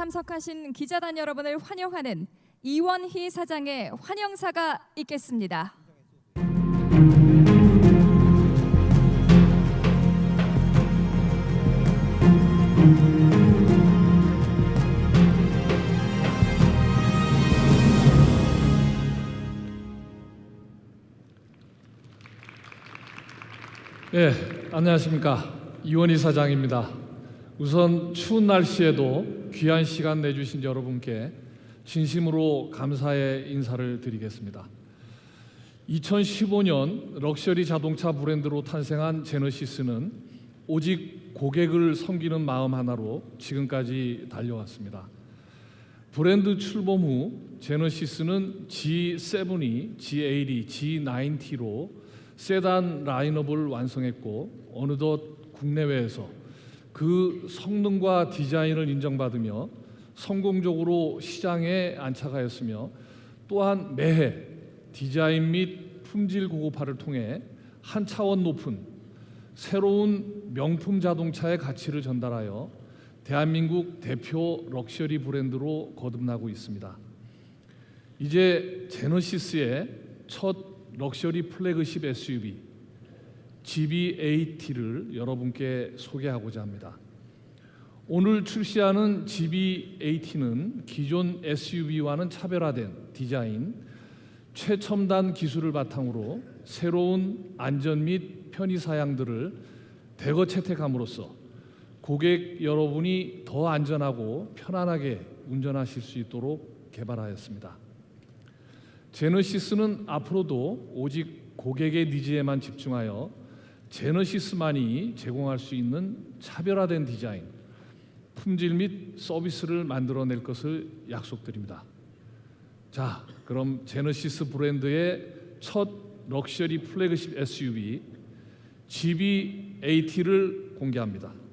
참석하신 기자단 여러분을 환영하는 이원희 사장의 환영사가 있겠습니다. 네, 안녕하십니까. 이원희 사장입니다. 우선 추운 날씨에도 귀한 시간 내주신 여러분께 진심으로 감사의 인사를 드리겠습니다. 2015년 럭셔리 자동차 브랜드로 탄생한 제너시스는 오직 고객을 섬기는 마음 하나로 지금까지 달려왔습니다. 브랜드 출범 후 제너시스는 G70, G80, G90로 세단 라인업을 완성했고 어느덧 국내외에서 그 성능과 디자인을 인정받으며 성공적으로 시장에 안착하였으며 또한 매해 디자인 및 품질 고급화를 통해 한 차원 높은 새로운 명품 자동차의 가치를 전달하여 대한민국 대표 럭셔리 브랜드로 거듭나고 있습니다. 이제 제너시스의 첫 럭셔리 플래그십 SUV GB80를 여러분께 소개하고자 합니다. 오늘 출시하는 GB80은 기존 SUV와는 차별화된 디자인, 최첨단 기술을 바탕으로 새로운 안전 및 편의 사양들을 대거 채택함으로써 고객 여러분이 더 안전하고 편안하게 운전하실 수 있도록 개발하였습니다. 제너시스는 앞으로도 오직 고객의 니즈에만 집중하여 제너시스만이 제공할 수 있는 차별화된 디자인, 품질 및 서비스를 만들어낼 것을 약속드립니다. 자, 그럼 제너시스 브랜드의 첫 럭셔리 플래그십 SUV GB80를 공개합니다.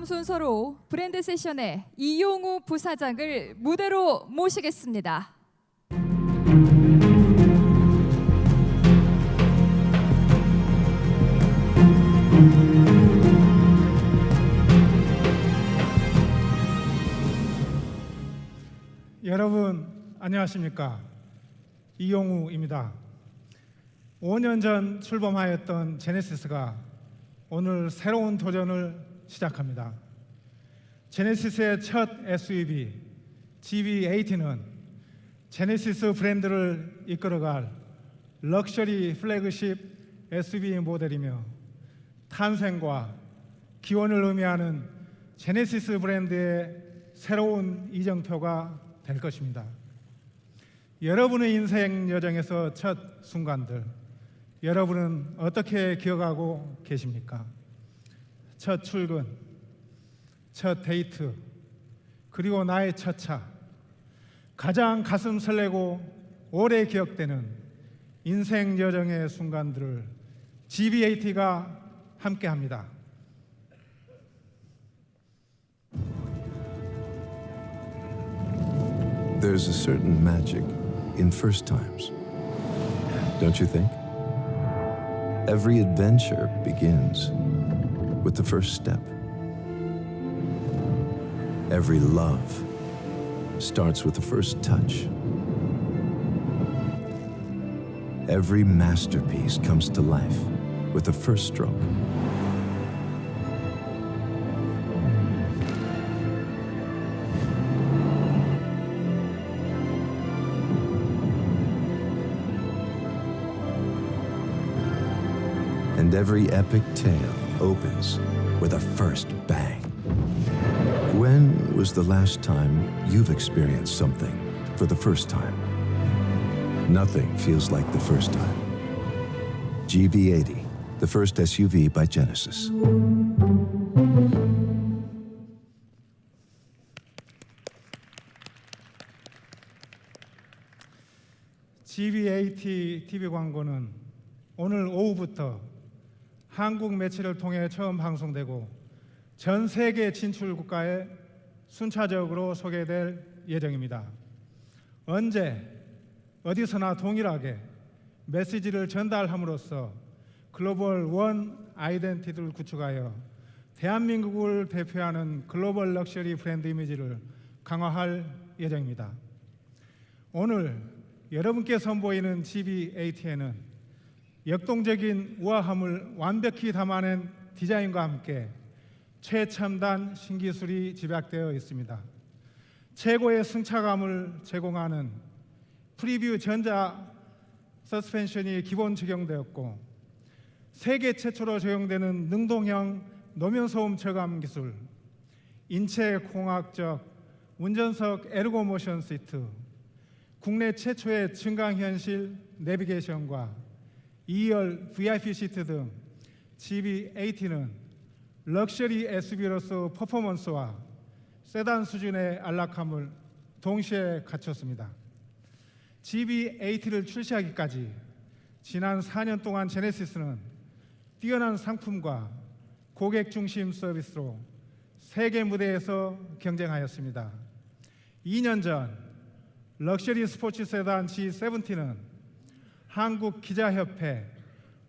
다음 순서로 브랜드 세션의 이용우 부사장을 무대로 모시겠습니다. 여러분 안녕하십니까? 이용우입니다. 5년 전 출범하였던 제네시스가 오늘 새로운 도전을 시작합니다. 제네시스의 첫 SUV GV80는 제네시스 브랜드를 이끌어갈 럭셔리 플래그십 SUV 모델이며 탄생과 기원을 의미하는 제네시스 브랜드의 새로운 이정표가 될 것입니다. 여러분의 인생 여정에서 첫 순간들, 여러분은 어떻게 기억하고 계십니까? 첫 출근, 첫 데이트, 그리고 나의 첫 차, 가장 가슴 설레고 오래 기억되는 인생 여정의 순간들을 GV80가 함께합니다. There's a certain magic in first times, don't you think? Every adventure begins with the first step. Every love starts with the first touch. Every masterpiece comes to life with the first stroke. And every epic tale opens with a first bang. When was the last time you've experienced something for the first time? Nothing feels like the first time. GV80, the first SUV by Genesis. GV80 TV 광고는 오늘 오후부터 한국 매체를 통해 처음 방송되고 전 세계 진출 국가에 순차적으로 소개될 예정입니다. 언제 어디서나 동일하게 메시지를 전달함으로써 글로벌 원 아이덴티티를 구축하여 대한민국을 대표하는 글로벌 럭셔리 브랜드 이미지를 강화할 예정입니다. 오늘 여러분께 선보이는 GV80에는 역동적인 우아함을 완벽히 담아낸 디자인과 함께 최첨단 신기술이 집약되어 있습니다. 최고의 승차감을 제공하는 프리뷰 전자 서스펜션이 기본 적용되었고 세계 최초로 적용되는 능동형 노면소음 저감 기술, 인체공학적 운전석 에르고모션 시트, 국내 최초의 증강현실 내비게이션과 2열 VIP 시트 등 GV80는 럭셔리 SUV로서 퍼포먼스와 세단 수준의 안락함을 동시에 갖췄습니다. GV80를 출시하기까지 지난 4년 동안 제네시스는 뛰어난 상품과 고객 중심 서비스로 세계 무대에서 경쟁하였습니다. 2년 전 럭셔리 스포츠 세단 G70는 한국 기자협회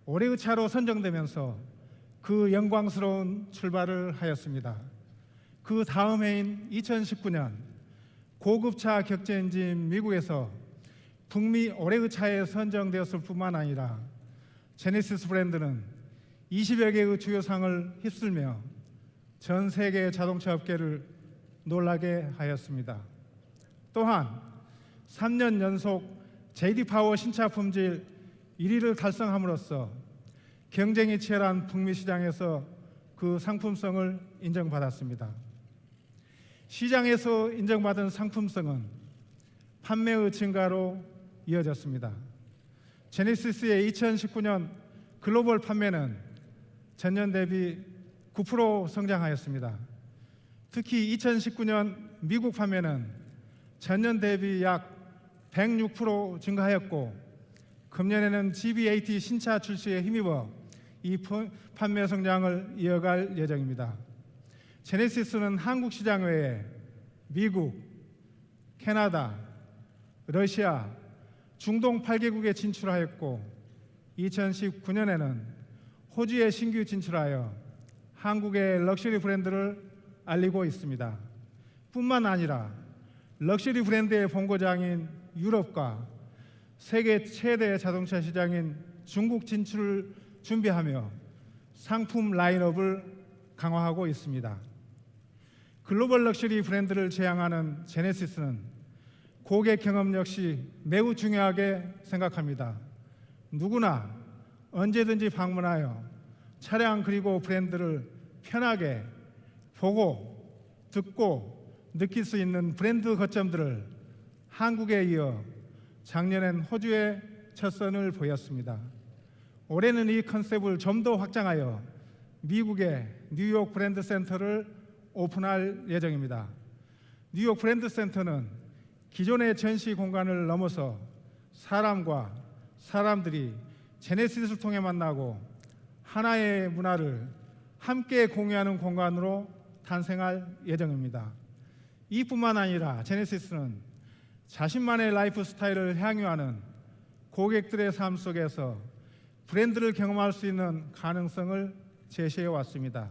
올해의 차로 선정되면서 그 영광스러운 출발을 하였습니다. 그 다음 해인 2019년 고급차 격전지인 미국에서 북미 올해의 차에 선정되었을 뿐만 아니라 제네시스 브랜드는 20여 개의 주요 상을 휩쓸며 전 세계 자동차 업계를 놀라게 하였습니다. 또한 3년 연속 JD 파워 신차 품질 1위를 달성함으로써 경쟁이 치열한 북미 시장에서 그 상품성을 인정받았습니다. 시장에서 인정받은 상품성은 판매의 증가로 이어졌습니다. 제네시스의 2019년 글로벌 판매는 전년 대비 9% 성장하였습니다. 특히 2019년 미국 판매는 전년 대비 약 106% 증가하였고 금년에는 GV80 신차 출시에 힘입어 이 판매 성장을 이어갈 예정입니다. 제네시스는 한국 시장 외에 미국, 캐나다, 러시아, 중동 8개국에 진출하였고 2019년에는 호주에 신규 진출하여 한국의 럭셔리 브랜드를 알리고 있습니다. 뿐만 아니라 럭셔리 브랜드의 본고장인 유럽과 세계 최대 자동차 시장인 중국 진출을 준비하며 상품 라인업을 강화하고 있습니다. 글로벌 럭셔리 브랜드를 지향하는 제네시스는 고객 경험 역시 매우 중요하게 생각합니다. 누구나 언제든지 방문하여 차량 그리고 브랜드를 편하게 보고 듣고 느낄 수 있는 브랜드 거점들을 한국에 이어 작년엔 호주에 첫 선을 보였습니다. 올해는 이 컨셉을 좀 더 확장하여 미국의 뉴욕 브랜드 센터를 오픈할 예정입니다. 뉴욕 브랜드 센터는 기존의 전시 공간을 넘어서 사람과 사람들이 제네시스를 통해 만나고 하나의 문화를 함께 공유하는 공간으로 탄생할 예정입니다. 이뿐만 아니라 제네시스는 자신만의 라이프 스타일을 향유하는 고객들의 삶 속에서 브랜드를 경험할 수 있는 가능성을 제시해 왔습니다.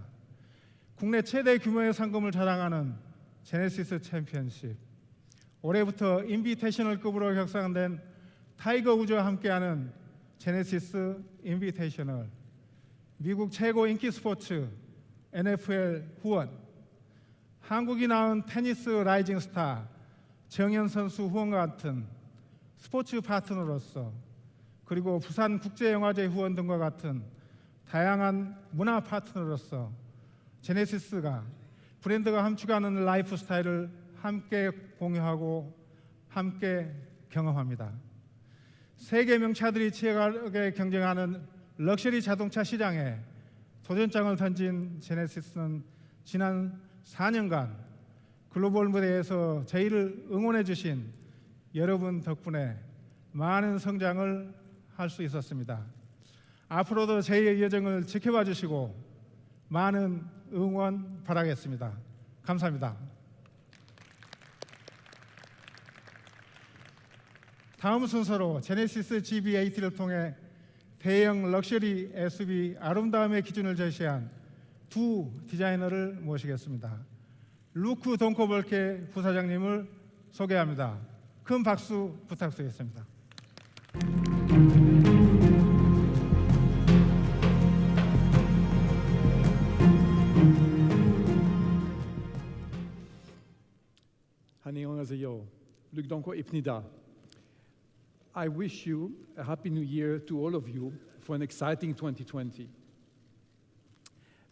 국내 최대 규모의 상금을 자랑하는 제네시스 챔피언십, 올해부터 인비테이셔널급으로 격상된 타이거 우즈와 함께하는 제네시스 인비테이셔널, 미국 최고 인기 스포츠 NFL 후원, 한국이 낳은 테니스 라이징 스타 정현 선수 후원과 같은 스포츠 파트너로서, 그리고 부산 국제영화제 후원 등과 같은 다양한 문화 파트너로서 제네시스가 브랜드가 함축하는 라이프 스타일을 함께 공유하고 함께 경험합니다. 세계 명차들이 치열하게 경쟁하는 럭셔리 자동차 시장에 도전장을 던진 제네시스는 지난 4년간 글로벌 무대에서 저희를 응원해 주신 여러분 덕분에 많은 성장을 할 수 있었습니다. 앞으로도 저희의 여정을 지켜봐 주시고 많은 응원 바라겠습니다. 감사합니다. 다음 순서로 제네시스 GV80를 통해 대형 럭셔리 SUV 아름다움의 기준을 제시한 두 디자이너를 모시겠습니다. 루크 돈코볼케 부사장님을 소개합니다. 큰 박수 부탁드리겠습니다. 안녕하세요. Luc Donko Ipnida. I wish you a happy new year to all of you for an exciting 2020.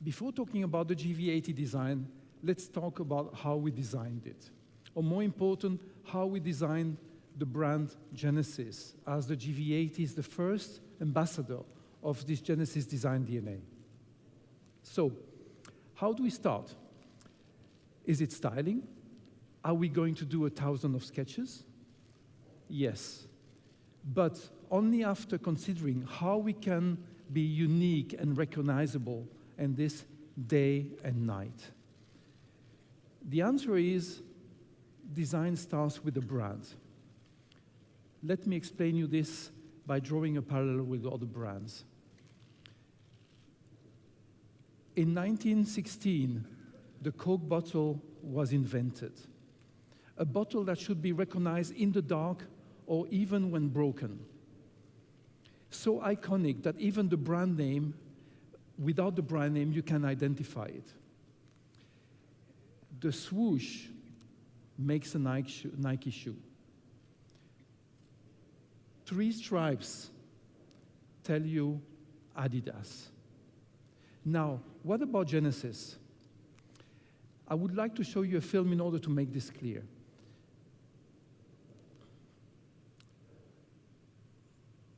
Before talking about the GV80 design, let's talk about how we designed it. Or more important, how we designed the brand Genesis, as the GV80 is the first ambassador of this Genesis design DNA. So, how do we start? Is it styling? Are we going to do 1,000 of sketches? Yes, but only after considering how we can be unique and recognizable in this day and night. The answer is design starts with the brand. Let me explain you this by drawing a parallel with other brands. In 1916, the Coke bottle was invented. A bottle that should be recognized in the dark or even when broken. So iconic that even the brand name, without the brand name, you can identify it. The swoosh makes a Nike shoe. 3 stripes tell you Adidas. Now, what about Genesis? I would like to show you a film in order to make this clear.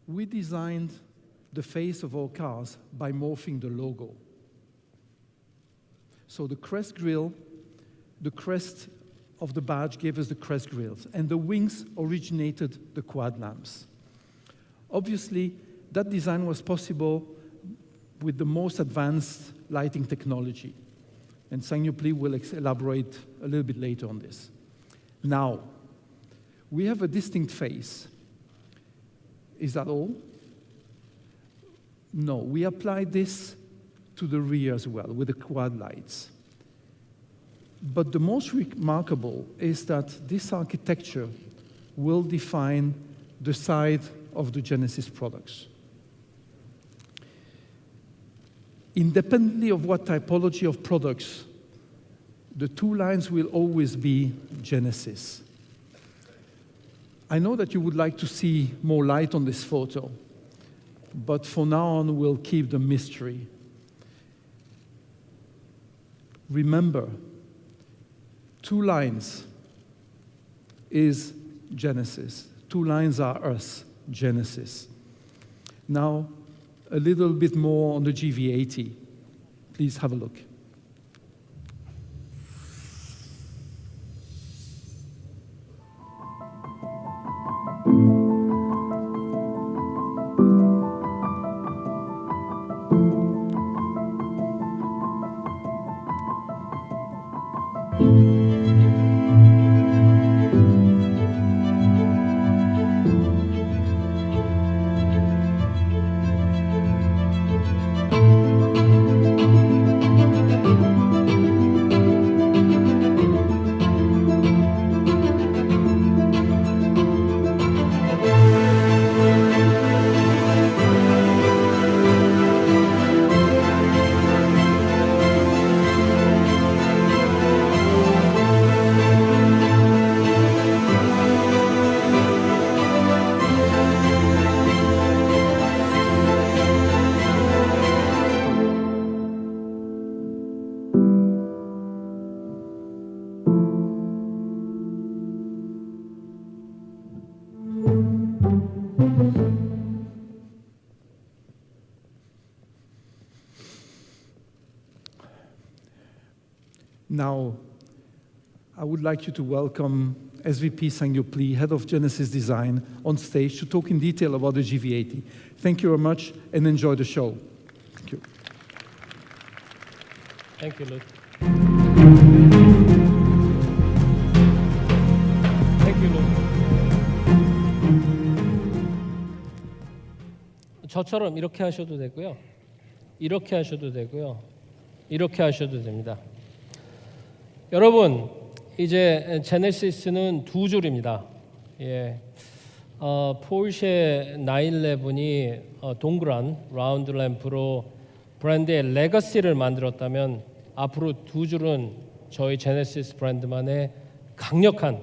We designed the face of our cars by morphing the logo. So the crest grille, the crest of the badge gave us the crest grilles, and the wings originated the quad lamps. Obviously, that design was possible with the most advanced lighting technology. And Sang-Yup Lee will elaborate a little bit later on this. Now, we have a distinct face. Is that all? No, we apply this to the rear as well with the quad lights. But the most remarkable is that this architecture will define the side of the Genesis products. Independently of what typology of products, the two lines will always be Genesis. I know that you would like to see more light on this photo, but for now on, we'll keep the mystery. Remember, two lines is Genesis. Two lines are us, Genesis. Now, a little bit more on the GV80. Please have a look. Now, I would like you to welcome SVP Sang-Yup Lee, Head of Genesis Design, on stage to talk in detail about the GV80. Thank you very much and enjoy the show. Thank you. Thank you, Luke. Thank you, Luke. 저처럼 이렇게 하셔도 되고요. 이렇게 하셔도 되고요. 이렇게 하셔도 됩니다. 여러분, 이제 제네시스는 두 줄입니다. 예, 포르쉐 911이 동그란 라운드 램프로 브랜드의 레거시를 만들었다면 앞으로 두 줄은 저희 제네시스 브랜드만의 강력한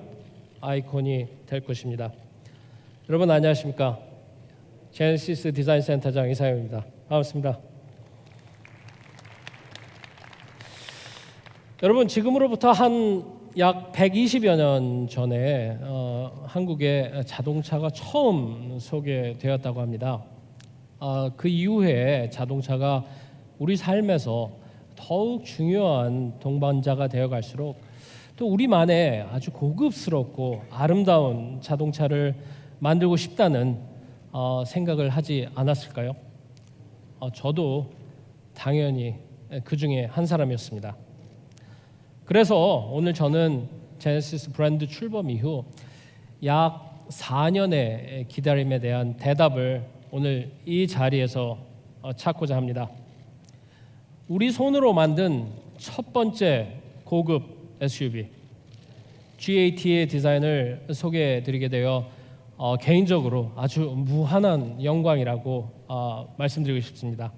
아이콘이 될 것입니다. 여러분 안녕하십니까? 제네시스 디자인 센터장 이상엽입니다. 반갑습니다. 여러분 지금으로부터 한 약 120여 년 전에 한국에 자동차가 처음 소개되었다고 합니다. 그 이후에 자동차가 우리 삶에서 더욱 중요한 동반자가 되어갈수록 또 우리만의 아주 고급스럽고 아름다운 자동차를 만들고 싶다는 생각을 하지 않았을까요? 저도 당연히 그 중에 한 사람이었습니다. 그래서 오늘 저는 제네시스 브랜드 출범 이후 약 4년의 기다림에 대한 대답을 오늘 이 자리에서 찾고자 합니다. 우리 손으로 만든 첫 번째 고급 SUV G80의 디자인을 소개해드리게 되어 개인적으로 아주 무한한 영광이라고 말씀드리고 싶습니다.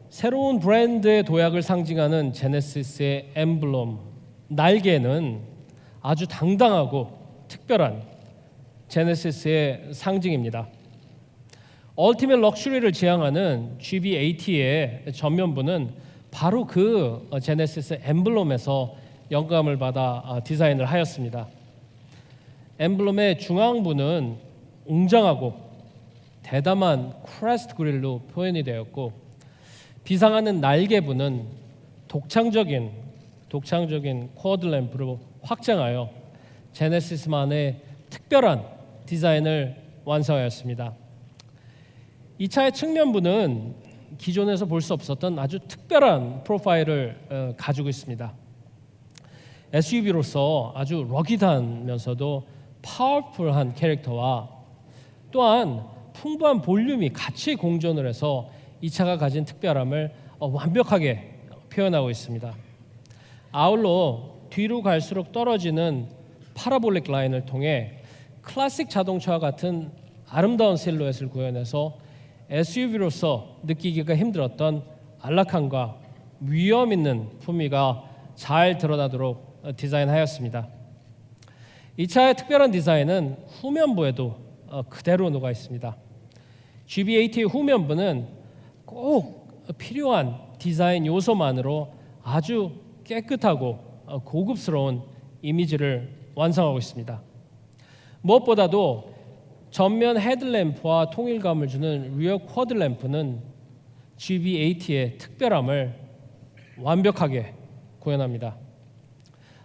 새로운 브랜드의 도약을 상징하는 제네시스의 엠블럼 날개는 아주 당당하고 특별한 제네시스의 상징입니다. 얼티밋 럭셔리를 지향하는 GV80의 전면부는 바로 그 제네시스 엠블럼에서 영감을 받아 디자인을 하였습니다. 엠블럼의 중앙부는 웅장하고 대담한 크레스트 그릴로 표현이 되었고 비상하는 날개부는 독창적인 쿼드 램프로 확장하여 제네시스만의 특별한 디자인을 완성하였습니다. 이 차의 측면부는 기존에서 볼 수 없었던 아주 특별한 프로파일을 가지고 있습니다. SUV로서 아주 러기드하면서도 파워풀한 캐릭터와 또한 풍부한 볼륨이 같이 공존을 해서 이 차가 가진 특별함을 완벽하게 표현하고 있습니다. 아울러 뒤로 갈수록 떨어지는 파라볼릭 라인을 통해 클래식 자동차와 같은 아름다운 실루엣을 구현해서 SUV로서 느끼기가 힘들었던 안락함과 위험 있는 품위가 잘 드러나도록 디자인하였습니다. 이 차의 특별한 디자인은 후면부에도 그대로 녹아 있습니다. GV80의 후면부는 꼭 필요한 디자인 요소만으로 아주 깨끗하고 고급스러운 이미지를 완성하고 있습니다. 무엇보다도 전면 헤드램프와 통일감을 주는 리어 쿼드 램프는 GV80의 특별함을 완벽하게 구현합니다.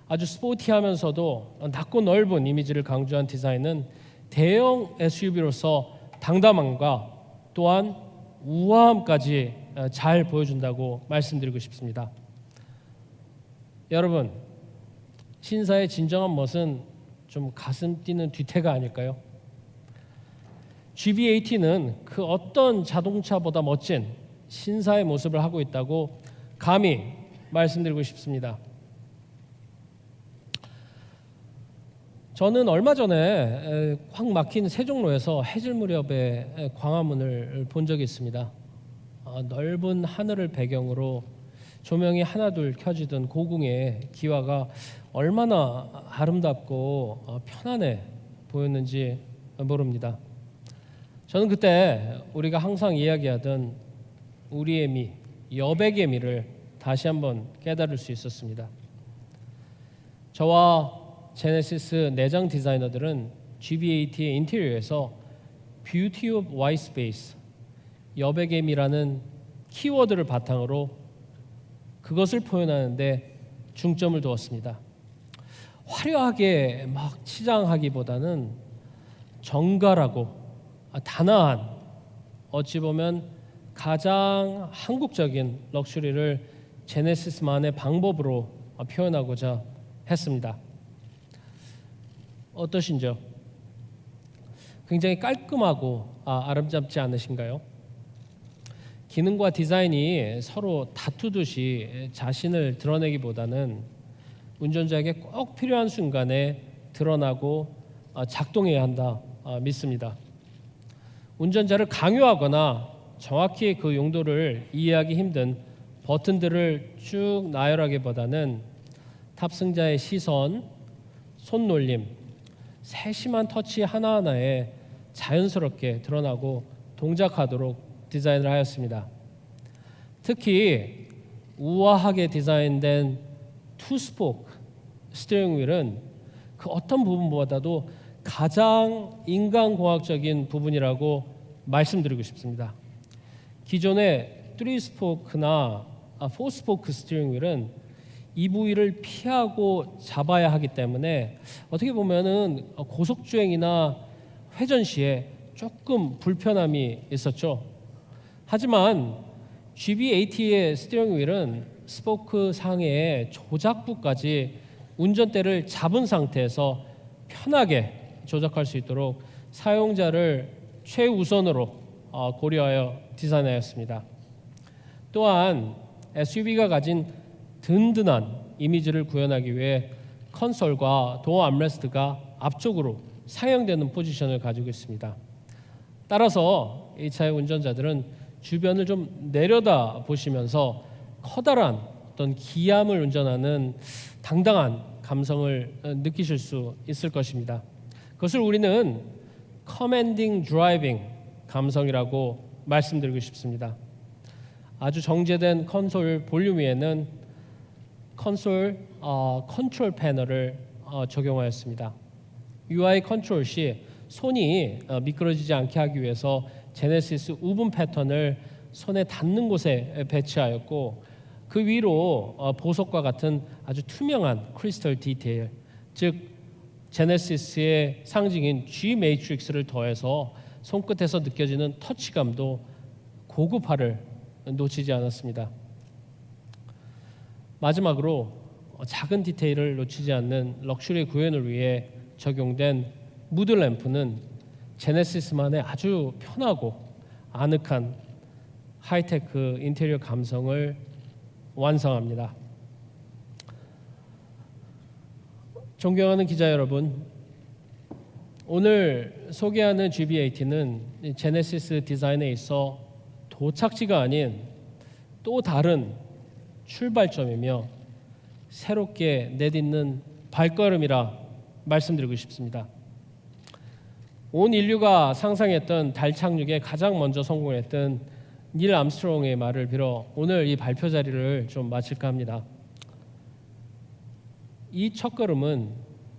아주 스포티하면서도 낮고 넓은 이미지를 강조한 디자인은 대형 SUV로서 당담함과 또한 우아함까지 잘 보여준다고 말씀드리고 싶습니다. 여러분, 신사의 진정한 멋은 좀 가슴 뛰는 뒤태가 아닐까요? GV80는 그 어떤 자동차보다 멋진 신사의 모습을 하고 있다고 감히 말씀드리고 싶습니다. 저는 얼마 전에 확 막힌 세종로에서 해질 무렵에 광화문을 본 적이 있습니다. 넓은 하늘을 배경으로 조명이 하나둘 켜지던 고궁의 기와가 얼마나 아름답고 편안해 보였는지 모릅니다. 저는 그때 우리가 항상 이야기하던 우리의 미, 여백의 미를 다시 한번 깨달을 수 있었습니다. 저와 제네시스 내장 디자이너들은 GV80의 인테리어에서 Beauty of White Space, 여백의 미라는 키워드를 바탕으로 그것을 표현하는 데 중점을 두었습니다. 화려하게 막 치장하기보다는 정갈하고 단아한, 어찌 보면 가장 한국적인 럭셔리를 제네시스만의 방법으로 표현하고자 했습니다. 어떠신지요? 굉장히 깔끔하고 아름답지 않으신가요? 기능과 디자인이 서로 다투듯이 자신을 드러내기보다는 운전자에게 꼭 필요한 순간에 드러나고 작동해야 한다 믿습니다. 운전자를 강요하거나 정확히 그 용도를 이해하기 힘든 버튼들을 쭉 나열하기보다는 탑승자의 시선, 손놀림, 세심한 터치 하나하나에 자연스럽게 드러나고 동작하도록 디자인을 하였습니다. 특히 우아하게 디자인된 투스포크 스티어링 휠은 그 어떤 부분보다도 가장 인간공학적인 부분이라고 말씀드리고 싶습니다. 기존의 3스포크나 4스포크 스티어링 휠은 이 부위를 피하고 잡아야 하기 때문에 어떻게 보면은 고속주행이나 회전 시에 조금 불편함이 있었죠. 하지만 GV80의 스티어링 휠은 스포크 상의 조작부까지 운전대를 잡은 상태에서 편하게 조작할 수 있도록 사용자를 최우선으로 고려하여 디자인하였습니다. 또한 SUV가 가진 든든한 이미지를 구현하기 위해 컨솔과 도어 암레스트가 앞쪽으로 상향되는 포지션을 가지고 있습니다. 따라서 이 차의 운전자들은 주변을 좀 내려다 보시면서 커다란 어떤 기암을 운전하는 당당한 감성을 느끼실 수 있을 것입니다. 그것을 우리는 커맨딩 드라이빙 감성이라고 말씀드리고 싶습니다. 아주 정제된 컨솔 볼륨 위에는 컨솔 컨트롤 패널을 적용하였습니다. UI 컨트롤 시 손이 미끄러지지 않게 하기 위해서 제네시스 우분 패턴을 손에 닿는 곳에 배치하였고 그 위로 보석과 같은 아주 투명한 크리스털 디테일, 즉 제네시스의 상징인 G 매트릭스를 더해서 손끝에서 느껴지는 터치감도 고급화를 놓치지 않았습니다. 마지막으로 작은 디테일을 놓치지 않는 럭셔리 구현을 위해 적용된 무드 램프는 제네시스만의 아주 편하고 아늑한 하이테크 인테리어 감성을 완성합니다. 존경하는 기자 여러분, 오늘 소개하는 GV80은 제네시스 디자인에 있어 도착지가 아닌 또 다른 출발점이며 새롭게 내딛는 발걸음이라 말씀드리고 싶습니다. 온 인류가 상상했던 달 착륙에 가장 먼저 성공했던 닐 암스트롱의 말을 빌어 오늘 이 발표 자리를 좀 마칠까 합니다. 이 첫걸음은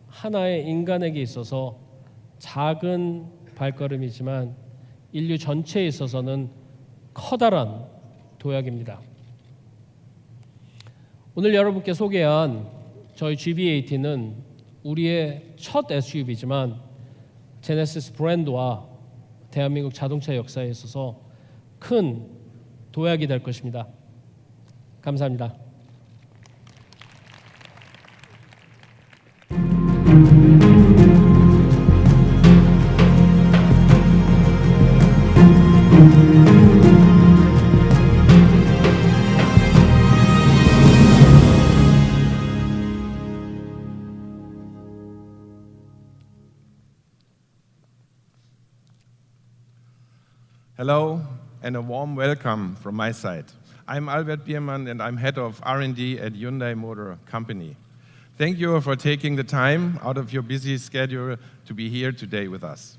하나의 인간에게 있어서 작은 발걸음이지만 인류 전체에 있어서는 커다란 도약입니다. 오늘 여러분께 소개한 저희 GV80은 우리의 첫 SUV지만 제네시스 브랜드와 대한민국 자동차 역사에 있어서 큰 도약이 될 것입니다. 감사합니다. Hello and a warm welcome from my side. I'm Albert Biermann and I'm head of R&D at Hyundai Motor Company. Thank you for taking the time out of your busy schedule to be here today with us.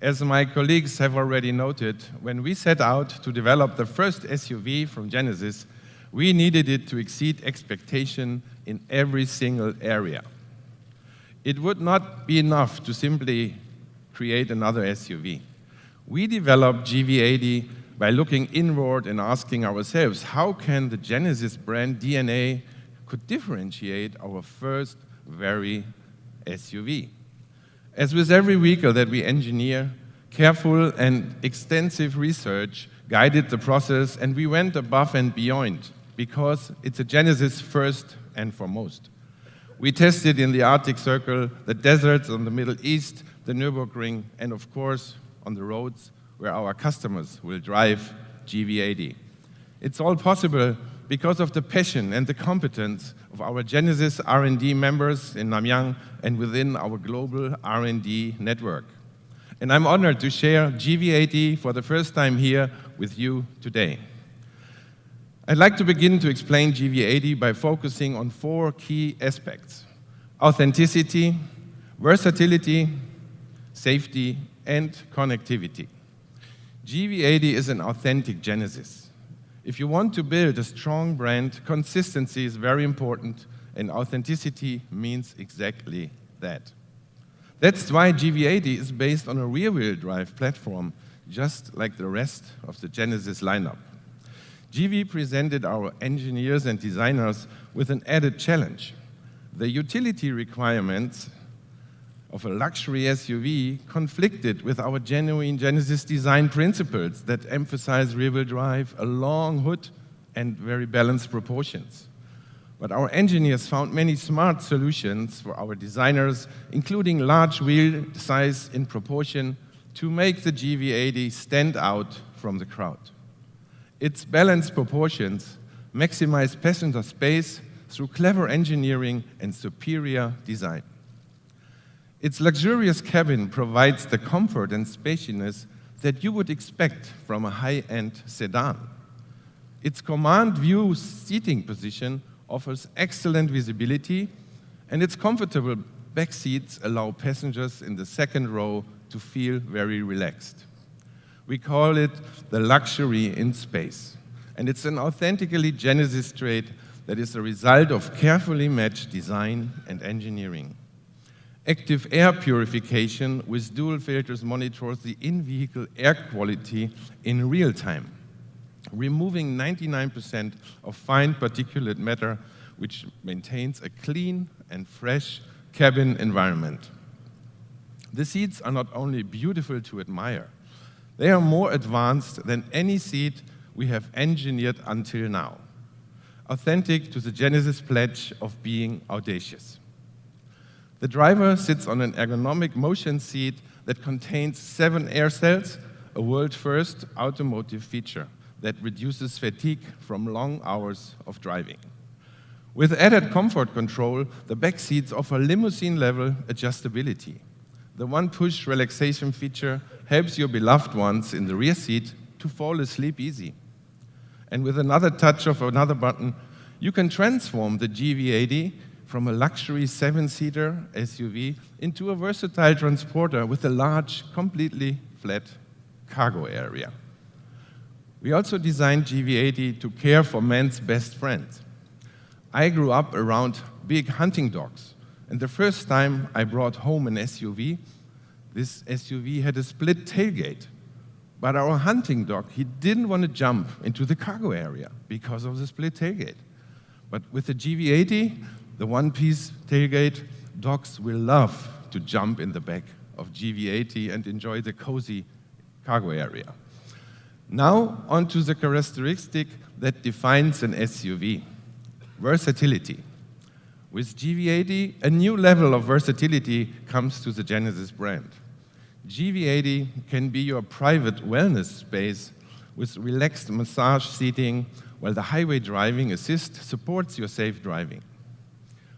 As my colleagues have already noted, when we set out to develop the first SUV from Genesis, we needed it to exceed expectation in every single area. It would not be enough to simply create another SUV. We developed GV80 by looking inward and asking ourselves, how can the Genesis brand DNA could differentiate our first very SUV? As with every vehicle that we engineer, careful and extensive research guided the process, and we went above and beyond because it's a Genesis first and foremost. We tested in the Arctic Circle, the deserts on the Middle East, the Nürburgring, and of course, on the roads where our customers will drive GV80. It's all possible because of the passion and the competence of our Genesis R&D members in Namyang and within our global R&D network. And I'm honored to share GV80 for the first time here with you today. I'd like to begin to explain GV80 by focusing on 4 key aspects: authenticity, versatility, safety, and connectivity. GV80 is an authentic Genesis. If you want to build a strong brand, consistency is very important, and authenticity means exactly that. That's why GV80 is based on a rear-wheel drive platform, just like the rest of the Genesis lineup. GV presented our engineers and designers with an added challenge. The utility requirements of a luxury SUV conflicted with our genuine Genesis design principles that emphasize rear-wheel drive, a long hood, and very balanced proportions. But our engineers found many smart solutions for our designers, including large wheel size in proportion, to make the GV80 stand out from the crowd. Its balanced proportions maximize passenger space through clever engineering and superior design. Its luxurious cabin provides the comfort and spaciousness that you would expect from a high-end sedan. Its command view seating position offers excellent visibility, and its comfortable back seats allow passengers in the second row to feel very relaxed. We call it the luxury in space, and it's an authentically Genesis trait that is a result of carefully matched design and engineering. Active air purification with dual filters monitors the in-vehicle air quality in real time, removing 99% of fine particulate matter, which maintains a clean and fresh cabin environment. The seats are not only beautiful to admire, they are more advanced than any seat we have engineered until now, authentic to the Genesis pledge of being audacious. The driver sits on an ergonomic motion seat that contains 7 air cells, a world-first automotive feature that reduces fatigue from long hours of driving. With added comfort control, the back seats offer limousine-level adjustability. The one-push relaxation feature helps your beloved ones in the rear seat to fall asleep easy. And with another touch of another button, you can transform the GV80 from a luxury 7-seater SUV into a versatile transporter with a large, completely flat cargo area. We also designed GV80 to care for man's best friend. I grew up around big hunting dogs, and the first time I brought home an SUV, this SUV had a split tailgate. But our hunting dog, he didn't want to jump into the cargo area because of the split tailgate. But with the GV80, the one-piece tailgate, dogs will love to jump in the back of GV80 and enjoy the cozy cargo area. Now, onto the characteristic that defines an SUV, versatility. With GV80, a new level of versatility comes to the Genesis brand. GV80 can be your private wellness space with relaxed massage seating, while the highway driving assist supports your safe driving.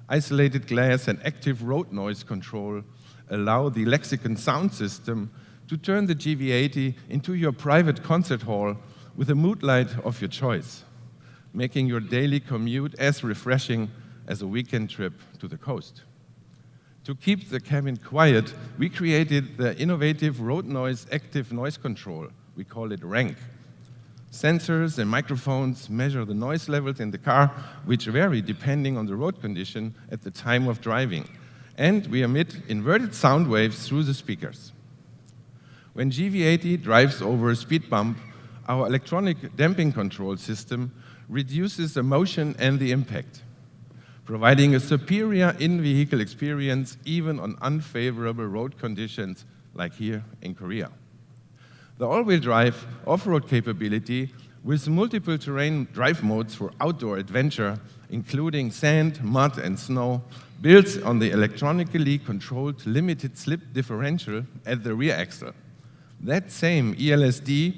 Isolated glass and active road noise control allow the Lexicon sound system to turn the GV80 into your private concert hall with a mood light of your choice, making your daily commute as refreshing as a weekend trip to the coast. To keep the cabin quiet, we created the innovative road noise active noise control. We call it RANK. Sensors and microphones measure the noise levels in the car, which vary depending on the road condition at the time of driving. And we emit inverted sound waves through the speakers. When GV80 drives over a speed bump, our electronic damping control system reduces the motion and the impact, providing a superior in-vehicle experience even on unfavorable road conditions like here in Korea. The all-wheel drive off-road capability with multiple terrain drive modes for outdoor adventure, including sand, mud, and snow, builds on the electronically controlled limited slip differential at the rear axle. That same ELSD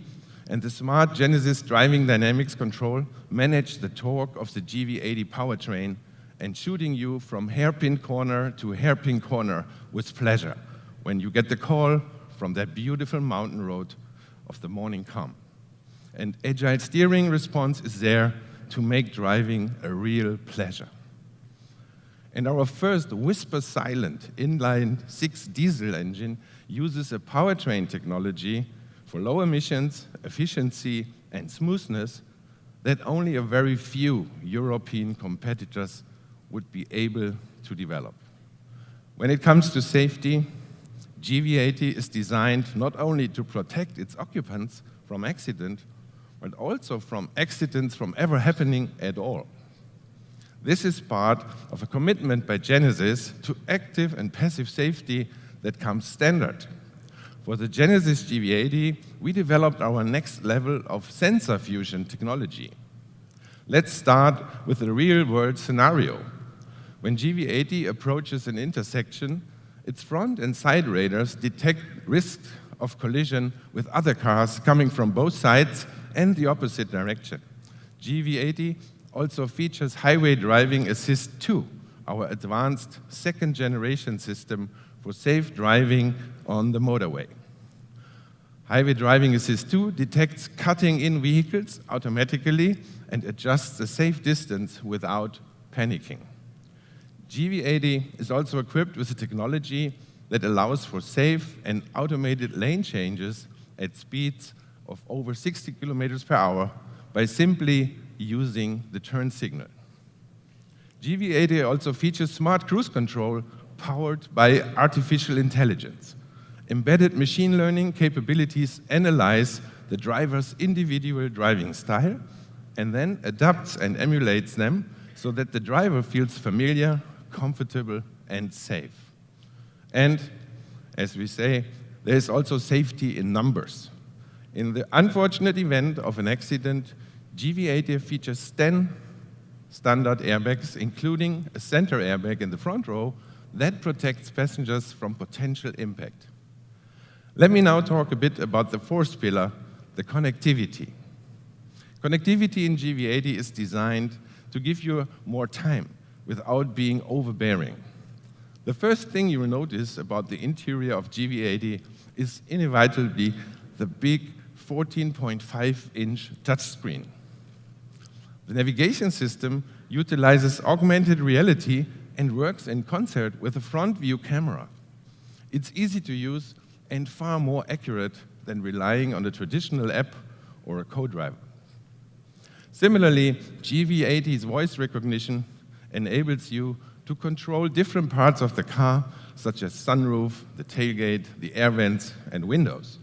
and the smart Genesis driving dynamics control manage the torque of the GV80 powertrain and shooting you from hairpin corner to hairpin corner with pleasure when you get the call from that beautiful mountain road of the morning calm. And agile steering response is there to make driving a real pleasure. And our first whisper-silent inline-6 diesel engine uses a powertrain technology for low emissions, efficiency, and smoothness that only a very few European competitors would be able to develop. When it comes to safety, GV80 is designed not only to protect its occupants from accident, but also from accidents from ever happening at all. This is part of a commitment by Genesis to active and passive safety that comes standard. For the Genesis GV80, we developed our next level of sensor fusion technology. Let's start with a real-world scenario. When GV80 approaches an intersection, its front and side radars detect risks of collision with other cars coming from both sides and the opposite direction. GV80 also features Highway Driving Assist 2, our advanced second-generation system for safe driving on the motorway. Highway Driving Assist 2 detects cutting-in vehicles automatically and adjusts the safe distance without panicking. GV80 is also equipped with a technology that allows for safe and automated lane changes at speeds of over 60 kilometers per hour by simply using the turn signal. GV80 also features smart cruise control powered by artificial intelligence. Embedded machine learning capabilities analyze the driver's individual driving style and then adapts and emulates them so that the driver feels familiar, comfortable, and safe. And as we say, there is also safety in numbers. In the unfortunate event of an accident, GV80 features 10 standard airbags, including a center airbag in the front row that protects passengers from potential impact. Let me now talk a bit about the fourth pillar, the connectivity. Connectivity in GV80 is designed to give you more time without being overbearing. The first thing you will notice about the interior of GV80 is inevitably the big 14.5-inch touchscreen. The navigation system utilizes augmented reality and works in concert with a front view camera. It's easy to use and far more accurate than relying on a traditional app or a co-driver. Similarly, GV80's voice recognition enables you to control different parts of the car, such as sunroof, the tailgate, the air vents, and windows.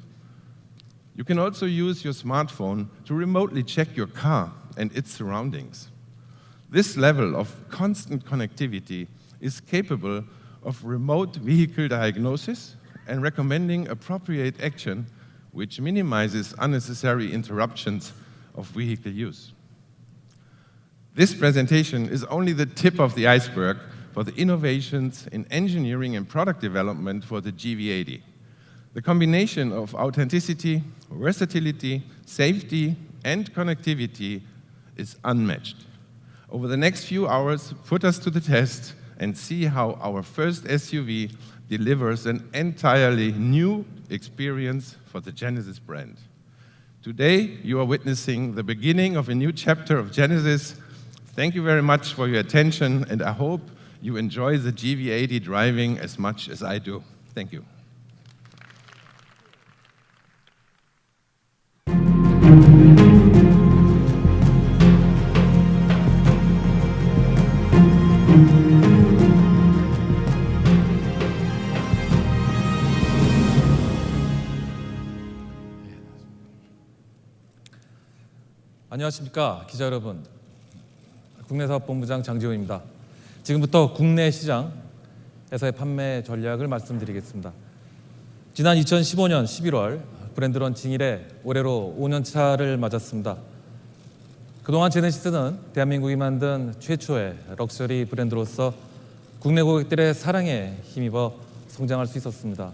You can also use your smartphone to remotely check your car and its surroundings. This level of constant connectivity is capable of remote vehicle diagnosis and recommending appropriate action, which minimizes unnecessary interruptions of vehicle use. This presentation is only the tip of the iceberg for the innovations in engineering and product development for the GV80. The combination of authenticity, versatility, safety, and connectivity is unmatched. Over the next few hours, put us to the test and see how our first SUV delivers an entirely new experience for the Genesis brand. Today, you are witnessing the beginning of a new chapter of Genesis. Thank you very much for your attention, and I hope you enjoy the GV80 driving as much as I do. Thank you. 안녕하십니까 기자 여러분. 국내사업본부장 장지호입니다. 지금부터 국내 시장에서의 판매 전략을 말씀드리겠습니다. 지난 2015년 11월 브랜드 런칭 이래 올해로 5년 차를 맞았습니다. 그동안 제네시스는 대한민국이 만든 최초의 럭셔리 브랜드로서 국내 고객들의 사랑에 힘입어 성장할 수 있었습니다.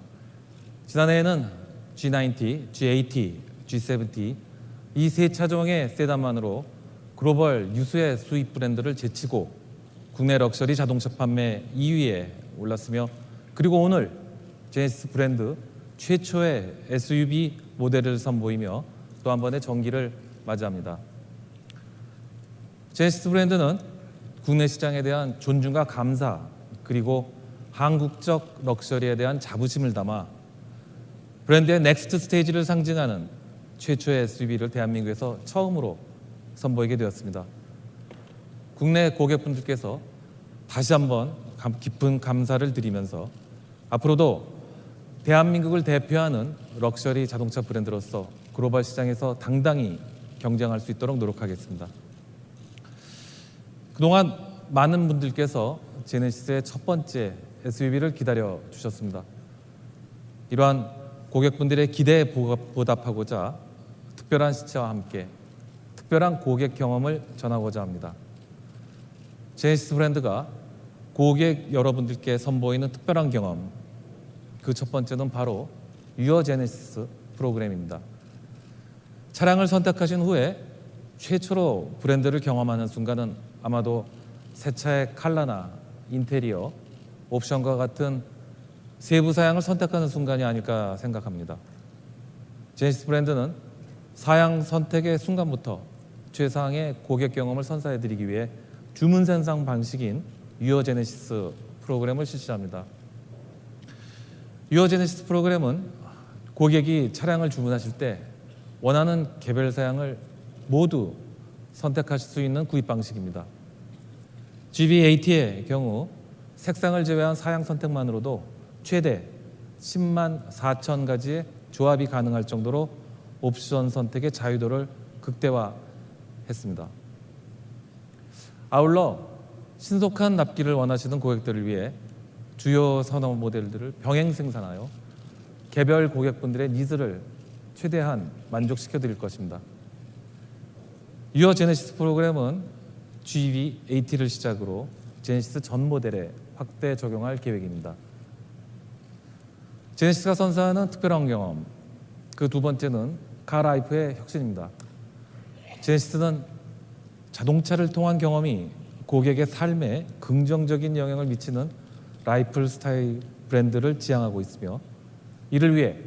지난해에는 G90, G80, G70 이 세 차종의 세단만으로 글로벌 유수의 수입 브랜드를 제치고 국내 럭셔리 자동차 판매 2위에 올랐으며, 그리고 오늘 제네시스 브랜드 최초의 SUV 모델을 선보이며 또 한 번의 전기를 맞이합니다. 제네시스 브랜드는 국내 시장에 대한 존중과 감사, 그리고 한국적 럭셔리에 대한 자부심을 담아 브랜드의 넥스트 스테이지를 상징하는 최초의 SUV를 대한민국에서 처음으로 선보이게 되었습니다. 국내 고객분들께서 다시 한번 깊은 감사를 드리면서 앞으로도 대한민국을 대표하는 럭셔리 자동차 브랜드로서 글로벌 시장에서 당당히 경쟁할 수 있도록 노력하겠습니다. 그동안 많은 분들께서 제네시스의 첫 번째 SUV를 기다려 주셨습니다. 이러한 고객분들의 기대에 보답하고자 특별한 시차와 함께 특별한 고객 경험을 전하고자 합니다. 제네시스 브랜드가 고객 여러분들께 선보이는 특별한 경험, 그 첫 번째는 바로 유어 제네시스 프로그램입니다. 차량을 선택하신 후에 최초로 브랜드를 경험하는 순간은 아마도 새 차의 컬러나 인테리어, 옵션과 같은 세부 사양을 선택하는 순간이 아닐까 생각합니다. 제네시스 브랜드는 사양 선택의 순간부터 최상의 고객 경험을 선사해드리기 위해 주문 생산 방식인 유어 제네시스 프로그램을 실시합니다. 유어 제네시스 프로그램은 고객이 차량을 주문하실 때 원하는 개별 사양을 모두 선택하실 수 있는 구입 방식입니다. GV80의 경우 색상을 제외한 사양 선택만으로도 최대 10만 4천 가지의 조합이 가능할 정도로 옵션 선택의 자유도를 극대화했습니다. 아울러 신속한 납기를 원하시는 고객들을 위해 주요 선호 모델들을 병행 생산하여 개별 고객분들의 니즈를 최대한 만족시켜 드릴 것입니다. 유어 제네시스 프로그램은 GV80를 시작으로 제네시스 전 모델에 확대 적용할 계획입니다. 제네시스가 선사하는 특별한 경험, 그 두 번째는 카라이프의 혁신입니다. 제네시스는 자동차를 통한 경험이 고객의 삶에 긍정적인 영향을 미치는 라이프 스타일 브랜드를 지향하고 있으며, 이를 위해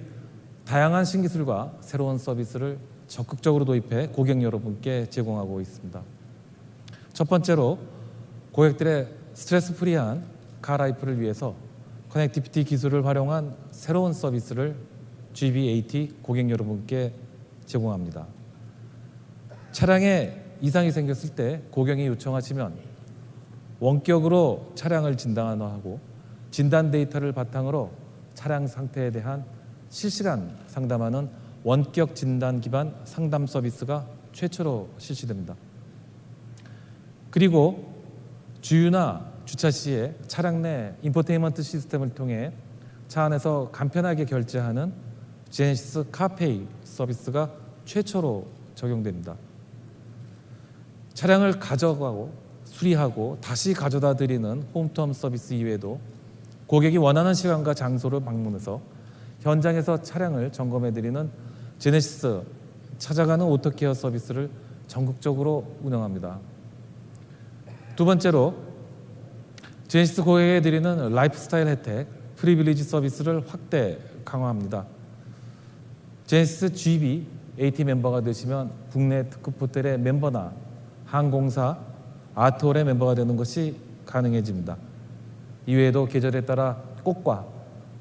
다양한 신기술과 새로운 서비스를 적극적으로 도입해 고객 여러분께 제공하고 있습니다. 첫 번째로 고객들의 스트레스 프리한 카라이프를 위해서 커넥티비티 기술을 활용한 새로운 서비스를 GV80 고객 여러분께 제공합니다. 차량에 이상이 생겼을 때 고객이 요청하시면 원격으로 차량을 진단하고 진단 데이터를 바탕으로 차량 상태에 대한 실시간 상담하는 원격 진단 기반 상담 서비스가 최초로 실시됩니다. 그리고 주유나 주차 시에 차량 내 인포테인먼트 시스템을 통해 차 안에서 간편하게 결제하는 제네시스 카페이 서비스가 최초로 적용됩니다. 차량을 가져가고 수리하고 다시 가져다 드리는 홈투홈 서비스 이외에도 고객이 원하는 시간과 장소를 방문해서 현장에서 차량을 점검해 드리는 제네시스 찾아가는 오토케어 서비스를 전국적으로 운영합니다. 두 번째로 제네시스 고객에게 드리는 라이프스타일 혜택, 프리빌리지 서비스를 확대 강화합니다. 제네시스 GV80 멤버가 되시면 국내 특급 호텔의 멤버나 항공사, 아트홀의 멤버가 되는 것이 가능해집니다. 이외에도 계절에 따라 꽃과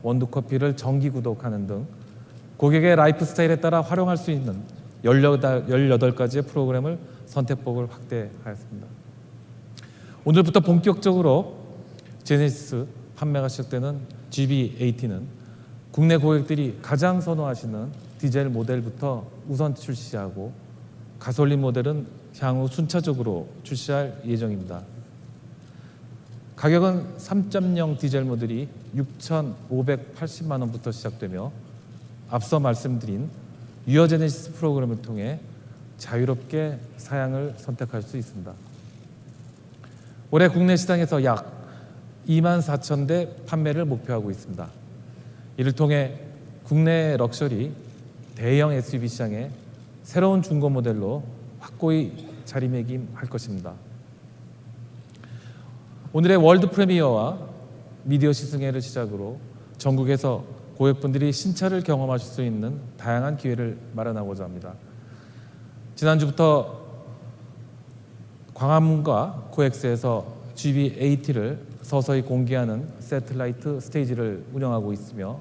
원두커피를 정기 구독하는 등 고객의 라이프 스타일에 따라 활용할 수 있는 18가지의 프로그램을 선택폭을 확대하였습니다. 오늘부터 본격적으로 제네시스 판매가 시작되는 GV80는 국내 고객들이 가장 선호하시는 디젤 모델부터 우선 출시하고 가솔린 모델은 향후 순차적으로 출시할 예정입니다. 가격은 3.0 디젤 모델이 6,580만 원부터 시작되며 앞서 말씀드린 유어 제네시스 프로그램을 통해 자유롭게 사양을 선택할 수 있습니다. 올해 국내 시장에서 약 24,000대 판매를 목표하고 있습니다. 이를 통해 국내 럭셔리 대형 SUV 시장에 새로운 중고 모델로 확고히 자리매김할 것입니다. 오늘의 월드 프리미어와 미디어 시승회를 시작으로 전국에서 고객분들이 신차를 경험하실 수 있는 다양한 기회를 마련하고자 합니다. 지난주부터 광화문과 코엑스에서 GV80를 서서히 공개하는 새틀라이트 스테이지를 운영하고 있으며,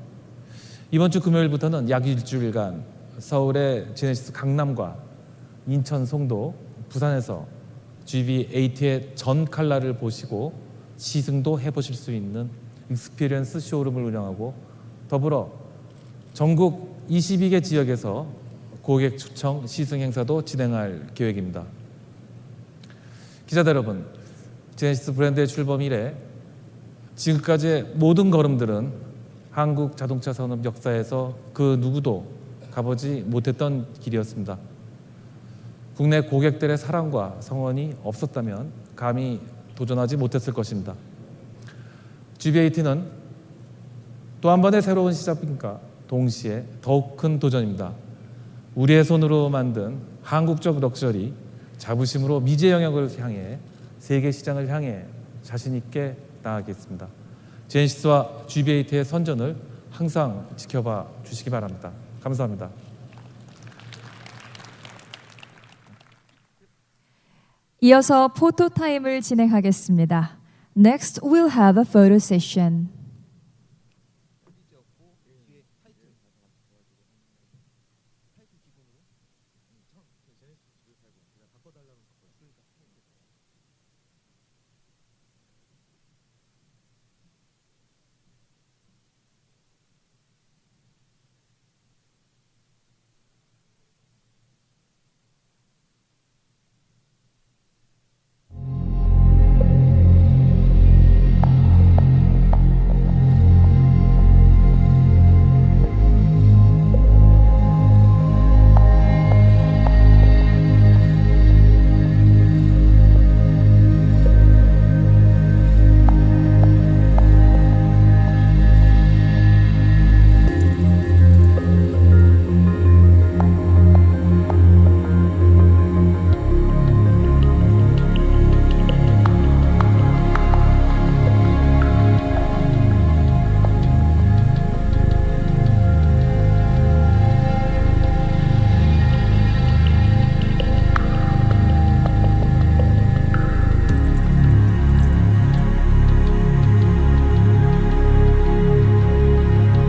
이번 주 금요일부터는 약 일주일간 서울의 제네시스 강남과 인천 송도, 부산에서 GV80의 전 컬러를 보시고 시승도 해보실 수 있는 익스피리언스 쇼룸을 운영하고, 더불어 전국 22개 지역에서 고객 초청 시승 행사도 진행할 계획입니다. 기자들 여러분, 제네시스 브랜드의 출범 이래 지금까지의 모든 걸음들은 한국 자동차 산업 역사에서 그 누구도 가보지 못했던 길이었습니다. 국내 고객들의 사랑과 성원이 없었다면 감히 도전하지 못했을 것입니다. GV80는 또 한 번의 새로운 시작과 동시에 더욱 큰 도전입니다. 우리의 손으로 만든 한국적 럭셔리, 자부심으로 미래 영역을 향해 세계 시장을 향해 자신 있게 나아가겠습니다. 제네시스와 GV80의 선전을 항상 지켜봐 주시기 바랍니다. 감사합니다. 이어서 포토 타임을 진행하겠습니다. Next, we'll have a photo session.